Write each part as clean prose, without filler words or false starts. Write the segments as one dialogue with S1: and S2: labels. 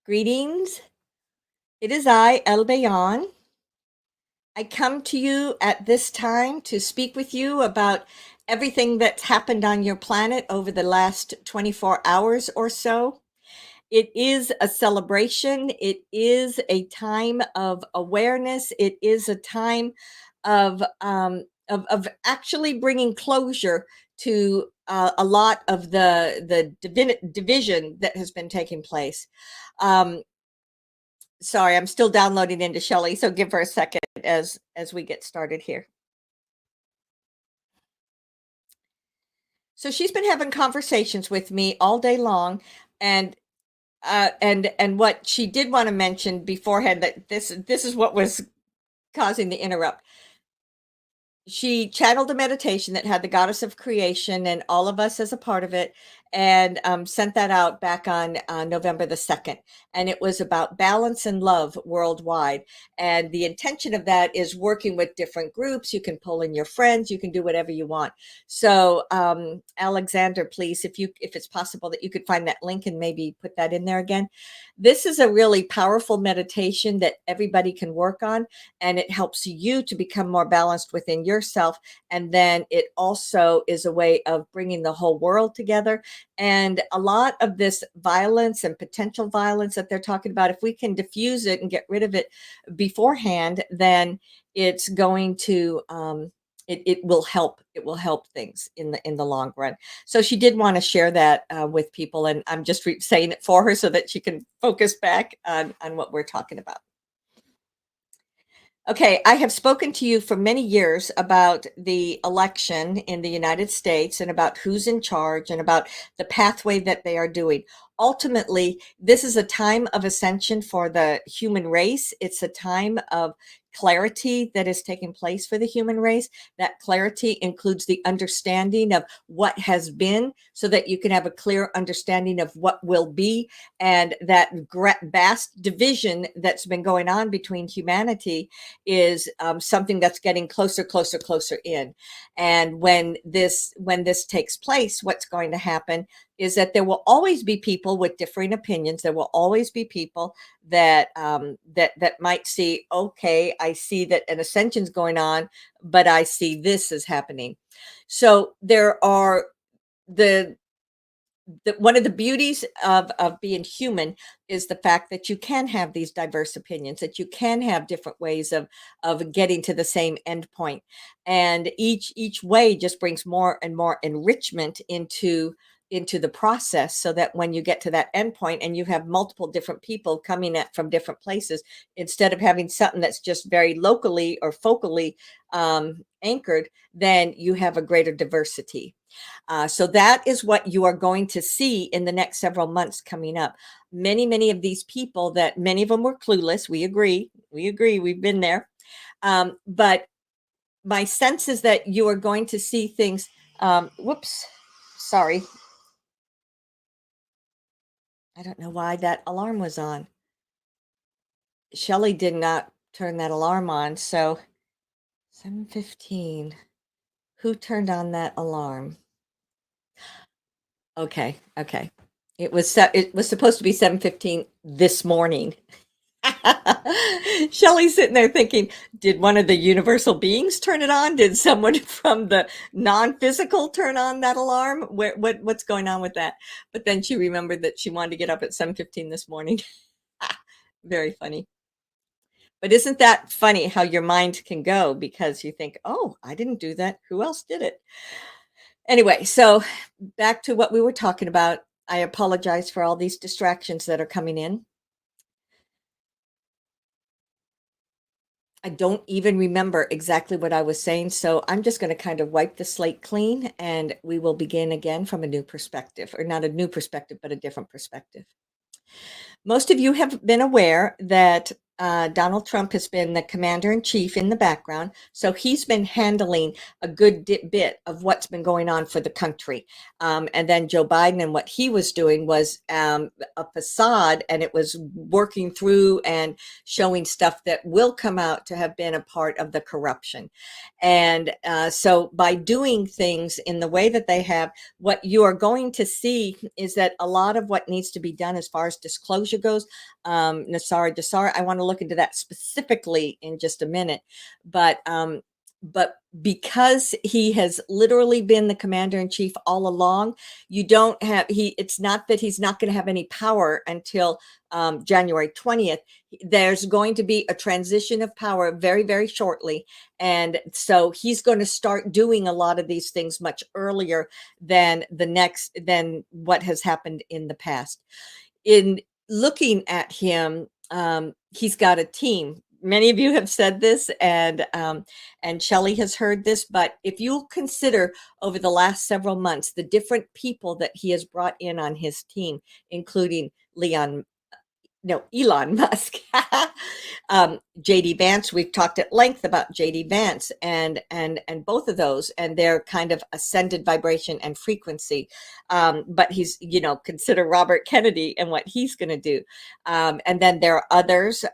S1: Greetings. It is I, Albayon. I come to you at this time to speak with you about everything that's happened on your planet over the last 24 hours or so. It is a celebration. It is a time of awareness. It is a time of actually bringing closure to a lot of the division that has been taking place. Um, Sorry, I'm still downloading into Shelly, so give her a second as we get started here. So she's been having conversations with me all day long, and and what she did want to mention beforehand, that this is what was causing the interrupt. She channeled a meditation that had the goddess of creation and all of us as a part of it, and sent that out back on November the 2nd. And it was about balance and love worldwide. And the intention of that is working with different groups. You can pull in your friends, you can do whatever you want. So Alexander, please, if it's possible that you could find that link and maybe put that in there again. This is a really powerful meditation that everybody can work on, and it helps you to become more balanced within yourself. And then it also is a way of bringing the whole world together. And a lot of this violence and potential violence that they're talking about, if we can diffuse it and get rid of it beforehand, then it's going to it will help. It will help things in the long run. So she did want to share that with people, and I'm just saying it for her so that she can focus back on what we're talking about. Okay, I have spoken to you for many years about the election in the United States and about who's in charge and about the pathway that they are doing. Ultimately, this is a time of ascension for the human race. It's a time of clarity that is taking place for the human race. That clarity includes the understanding of what has been, so that you can have a clear understanding of what will be. And that vast division that's been going on between humanity is something that's getting closer, closer, closer in. And when this takes place, what's going to happen is that there will always be people with differing opinions. There will always be people that that might see, okay, I see that an ascension's going on, but I see this is happening. So there are one of the beauties of being human is the fact that you can have these diverse opinions, that you can have different ways of getting to the same end point, and each way just brings more and more enrichment into the process, so that when you get to that end point and you have multiple different people coming at from different places, instead of having something that's just very locally or focally anchored, then you have a greater diversity. So that is what you are going to see in the next several months coming up. Many of these people, that many of them were clueless. We agree. We've been there. But my sense is that you are going to see things. Whoops. Sorry. I don't know why that alarm was on. Shelly did not turn that alarm on. So 7:15. Who turned on that alarm? Okay. It was supposed to be 7:15 this morning. Shelly's sitting there thinking, did one of the universal beings turn it on? Did someone from the non-physical turn on that alarm? What's going on with that? But then she remembered that she wanted to get up at 7:15 this morning. Very funny. But isn't that funny how your mind can go, because you think, oh, I didn't do that. Who else did it? Anyway, so back to what we were talking about. I apologize for all these distractions that are coming in. I don't even remember exactly what I was saying, so I'm just going to kind of wipe the slate clean, and we will begin again from a new perspective, or not a new perspective, but a different perspective. Most of you have been aware that Donald Trump has been the commander in chief in the background. So he's been handling a good bit of what's been going on for the country. And then Joe Biden, and what he was doing was a facade, and it was working through and showing stuff that will come out to have been a part of the corruption. And so by doing things in the way that they have, what you are going to see is that a lot of what needs to be done as far as disclosure goes, Nesara Desara. I want to look into that specifically in just a minute, but because he has literally been the commander in chief all along, you don't have he. It's not that he's not going to have any power until January 20th. There's going to be a transition of power very, very shortly, and so he's going to start doing a lot of these things much earlier than what has happened in the past. In looking at him, he's got a team. Many of you have said this, and Shelly has heard this. But if you'll consider over the last several months the different people that he has brought in on his team, including Elon Musk, JD Vance. We've talked at length about JD Vance and both of those and their kind of ascended vibration and frequency. But he's, consider Robert Kennedy and what he's going to do. And then there are others,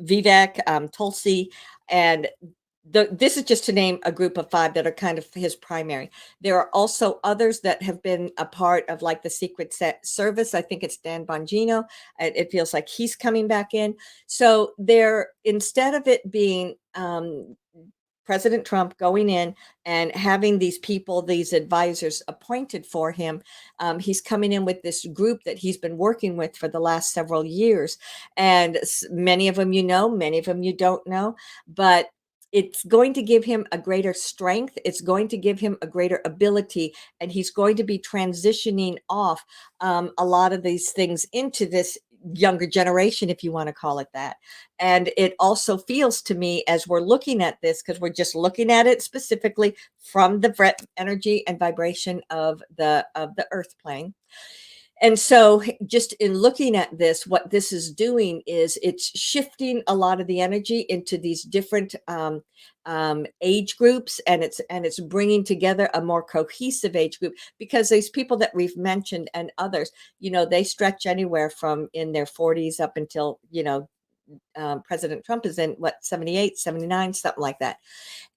S1: Vivek, Tulsi, and this is just to name a group of 5 that are kind of his primary. There are also others that have been a part of like the Secret Service. I think it's Dan Bongino. It feels like he's coming back in. So instead of it being President Trump going in and having these people, these advisors appointed for him, he's coming in with this group that he's been working with for the last several years. And many of them many of them you don't know, but it's going to give him a greater strength. It's going to give him a greater ability, and he's going to be transitioning off a lot of these things into this younger generation, if you want to call it that. And it also feels to me, as we're looking at this, because we're just looking at it specifically from the energy and vibration of the earth plane. And so just in looking at this, what this is doing is it's shifting a lot of the energy into these different age groups, and it's bringing together a more cohesive age group, because these people that we've mentioned and others, they stretch anywhere from in their 40s up until, President Trump is in what, 78, 79, something like that.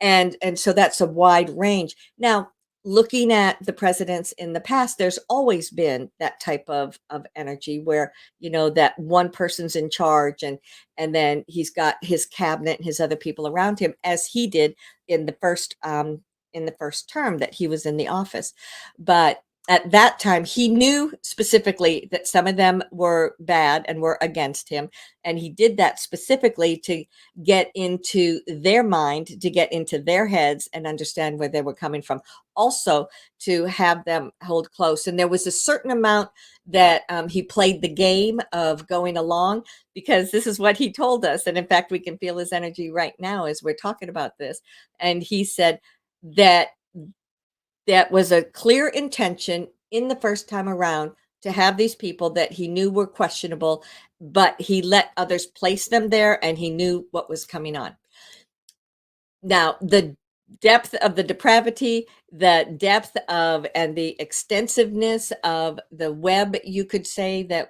S1: And so that's a wide range. Now, looking at the presidents in the past, there's always been that type of energy where, that one person's in charge, and then he's got his cabinet and his other people around him, as he did in the first term that he was in the office. But at that time, he knew specifically that some of them were bad and were against him. And he did that specifically to get into their mind, to get into their heads and understand where they were coming from. Also, to have them hold close. And there was a certain amount that he played the game of going along, because this is what he told us. And in fact, we can feel his energy right now as we're talking about this. And he said that was a clear intention in the first time around to have these people that he knew were questionable, but he let others place them there, and he knew what was coming on. Now, the depth of the depravity, the depth of and the extensiveness of the web, you could say, that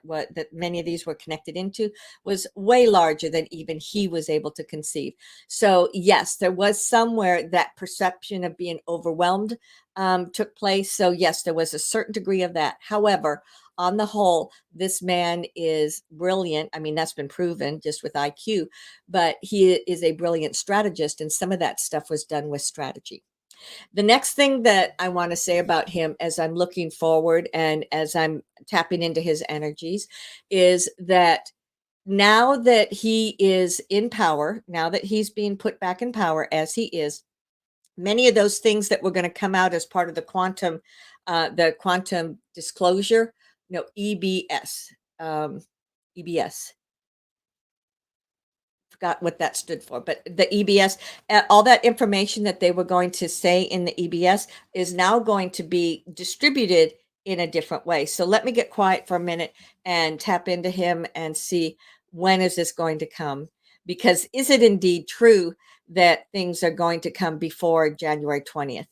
S1: many of these were connected into, was way larger than even he was able to conceive. So yes, there was somewhere that perception of being overwhelmed took place. So yes, there was a certain degree of that. However, on the whole, this man is brilliant. I mean, that's been proven just with IQ, but he is a brilliant strategist, and some of that stuff was done with strategy. The next thing that I want to say about him, as I'm looking forward and as I'm tapping into his energies, is that now that he is in power, now that he's being put back in power as he is, many of those things that were going to come out as part of the quantum disclosure, EBS, EBS. Forgot what that stood for, but the EBS, all that information that they were going to say in the EBS is now going to be distributed in a different way. So let me get quiet for a minute and tap into him and see, when is this going to come? Because is it indeed true that things are going to come before January 20th?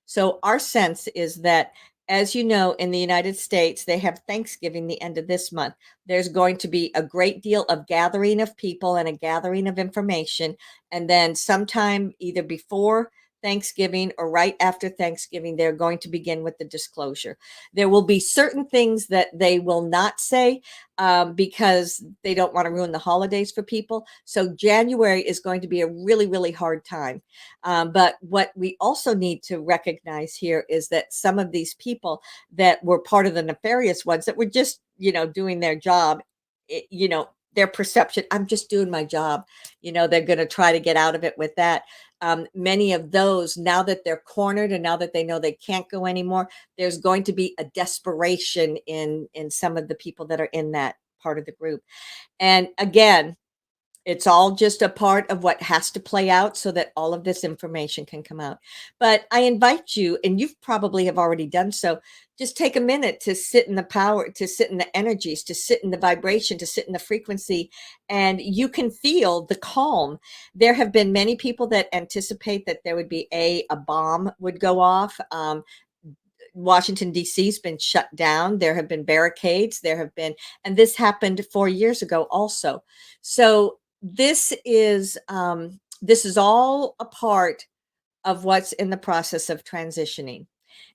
S1: So our sense is that, as you know, in the United States, they have Thanksgiving the end of this month. There's going to be a great deal of gathering of people and a gathering of information. And then sometime either before Thanksgiving or right after Thanksgiving, they're going to begin with the disclosure. There will be certain things that they will not say because they don't want to ruin the holidays for people. So January is going to be a really, really hard time. But what we also need to recognize here is that some of these people that were part of the nefarious ones that were just, doing their job, their perception, I'm just doing my job, they're going to try to get out of it with that. Many of those, now that they're cornered and now that they know they can't go anymore, there's going to be a desperation in some of the people that are in that part of the group. And again, it's all just a part of what has to play out so that all of this information can come out. But I invite you, and you've probably have already done so, just take a minute to sit in the power, to sit in the energies, to sit in the vibration, to sit in the frequency, and you can feel the calm. There have been many people that anticipate that there would be a bomb would go off. Washington, D.C. has been shut down. There have been barricades. There have been, and this happened 4 years ago also. So this is all a part of what's in the process of transitioning.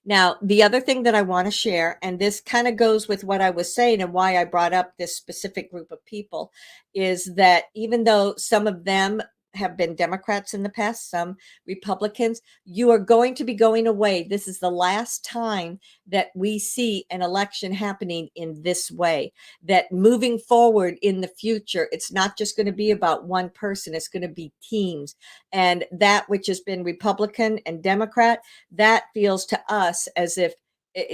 S1: Now, the other thing that I want to share, and this kind of goes with what I was saying and why I brought up this specific group of people, is that even though some of them have been Democrats in the past, some Republicans, you are going to be going away. This is the last time that we see an election happening in this way. That moving forward in the future, it's not just going to be about one person, it's going to be teams. And that which has been Republican and Democrat, that feels to us as if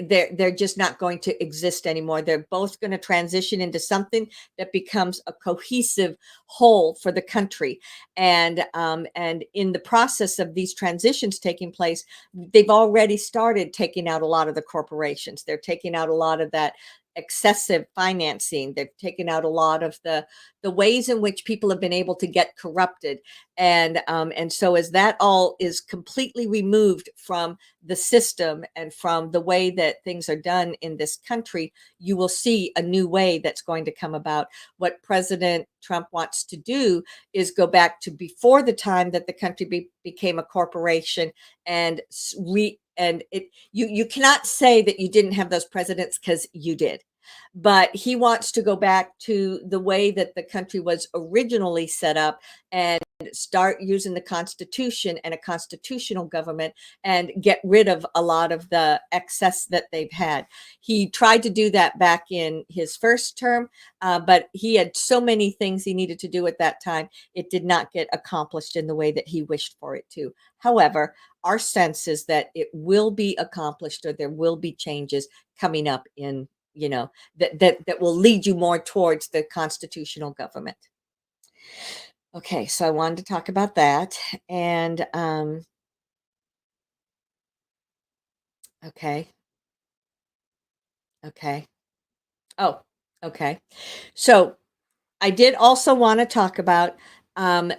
S1: they're just not going to exist anymore. They're both going to transition into something that becomes a cohesive whole for the country. And in the process of these transitions taking place, they've already started taking out a lot of the corporations. They're taking out a lot of that excessive financing. They've taken out a lot of the ways in which people have been able to get corrupted. And so as that all is completely removed from the system and from the way that things are done in this country, you will see a new way that's going to come about. What President Trump wants to do is go back to before the time that the country became a corporation and you cannot say that you didn't have those presidents because you did, but he wants to go back to the way that the country was originally set up and start using the Constitution and a constitutional government and get rid of a lot of the excess that they've had. He tried to do that back in his first term, but he had so many things he needed to do at that time. It did not get accomplished in the way that he wished for it to. However, our sense is that it will be accomplished, or there will be changes coming up in, that will lead you more towards the constitutional government. Okay, so I wanted to talk about that. And okay, okay. Oh, okay. So I did also want to talk about, um,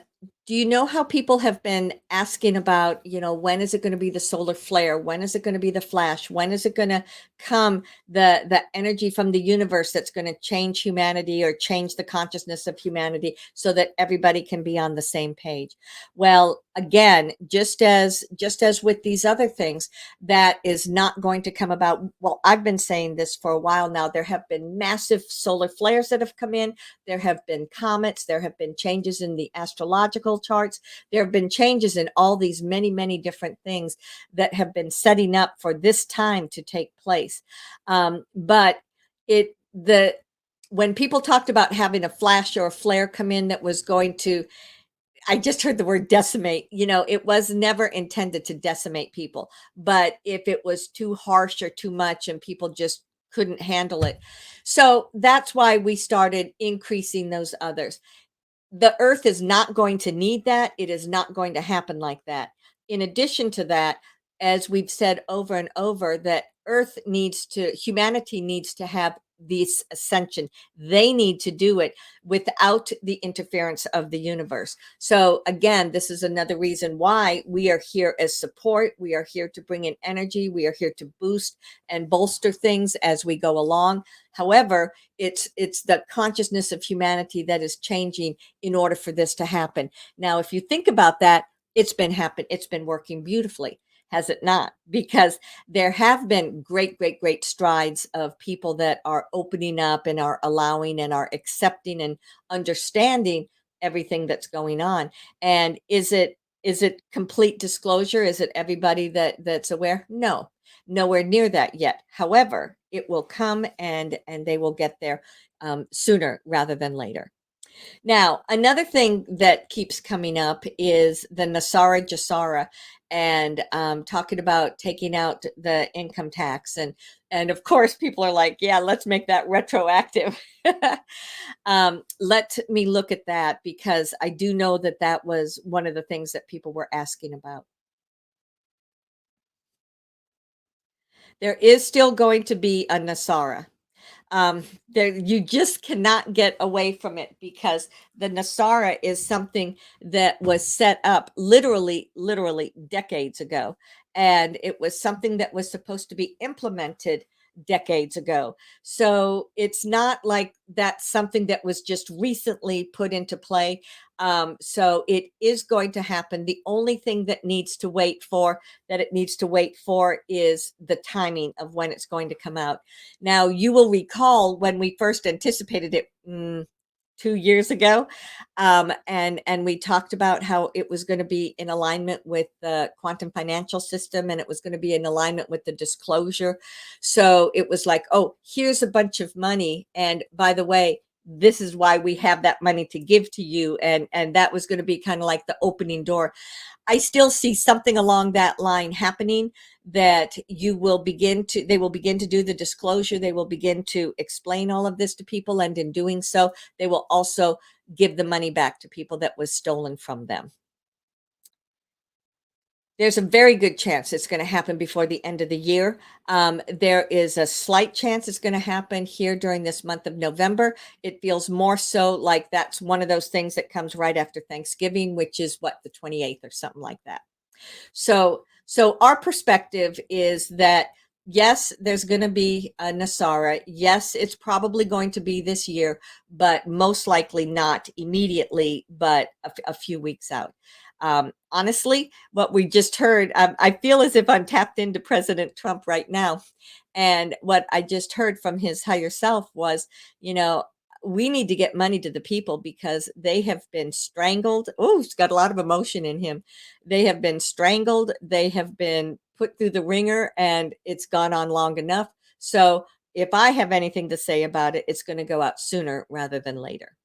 S1: do you know how people have been asking about, when is it going to be the solar flare? When is it going to be the flash? When is it going to come, the energy from the universe that's going to change humanity or change the consciousness of humanity so that everybody can be on the same page? Well, again, just as with these other things, that is not going to come about. Well, I've been saying this for a while now. There have been massive solar flares that have come in. There have been comets. There have been changes in the astrological charts. There have been changes in all these many, many different things that have been setting up for this time to take place. But when people talked about having a flash or a flare come in that was going to, I just heard the word decimate. It was never intended to decimate people. But if it was too harsh or too much and people just couldn't handle it. So that's why we started increasing those others. The earth is not going to need that. It is not going to happen like that. In addition to that, as we've said over and over, that humanity needs to have this ascension. They need to do it without the interference of the universe. So again, this is another reason why we are here as support. We are here to bring in energy. We are here to boost and bolster things as we go along. However, it's the consciousness of humanity that is changing in order for this to happen. Now, if you think about that, It's been working beautifully, has it not? Because there have been great strides of people that are opening up and are allowing and are accepting and understanding everything that's going on. And is it complete disclosure? Is it everybody that's aware? No, nowhere near that yet. However, it will come, and they will get there sooner rather than later. Now, another thing that keeps coming up is the Nesara Jasara, and talking about taking out the income tax, and of course people are like, yeah, let's make that retroactive. Let me look at that, because I do know that that was one of the things that people were asking about. There is still going to be a Nesara. There, you just cannot get away from it, because the Nasara is something that was set up literally decades ago, and it was something that was supposed to be implemented decades ago. So it's not like that's something that was just recently put into play. So it is going to happen. The only thing that it needs to wait for is the timing of when it's going to come out. Now, you will recall when we first anticipated it 2 years ago, and we talked about how it was going to be in alignment with the quantum financial system, and it was going to be in alignment with the disclosure. So it was like, oh, here's a bunch of money, and by the way, this is why we have that money to give to you, and that was going to be kind of like the opening door. I still see something along that line happening, that they will begin to do the disclosure. They will begin to explain all of this to people. And in doing so, they will also give the money back to people that was stolen from them. There's a very good chance it's going to happen before the end of the year. There is a slight chance it's going to happen here during this month of November. It feels more so like that's one of those things that comes right after Thanksgiving, which is what, the 28th or something like that. So our perspective is that yes, there's going to be a Nasara. Yes, it's probably going to be this year, but most likely not immediately, but a few weeks out. Honestly, what we just heard, I feel as if I'm tapped into President Trump right now. And what I just heard from his higher self was, you know, we need to get money to the people because they have been strangled. Oh, he's got a lot of emotion in him. They have been strangled. They have been put through the ringer, and it's gone on long enough. So if I have anything to say about it, it's going to go out sooner rather than later.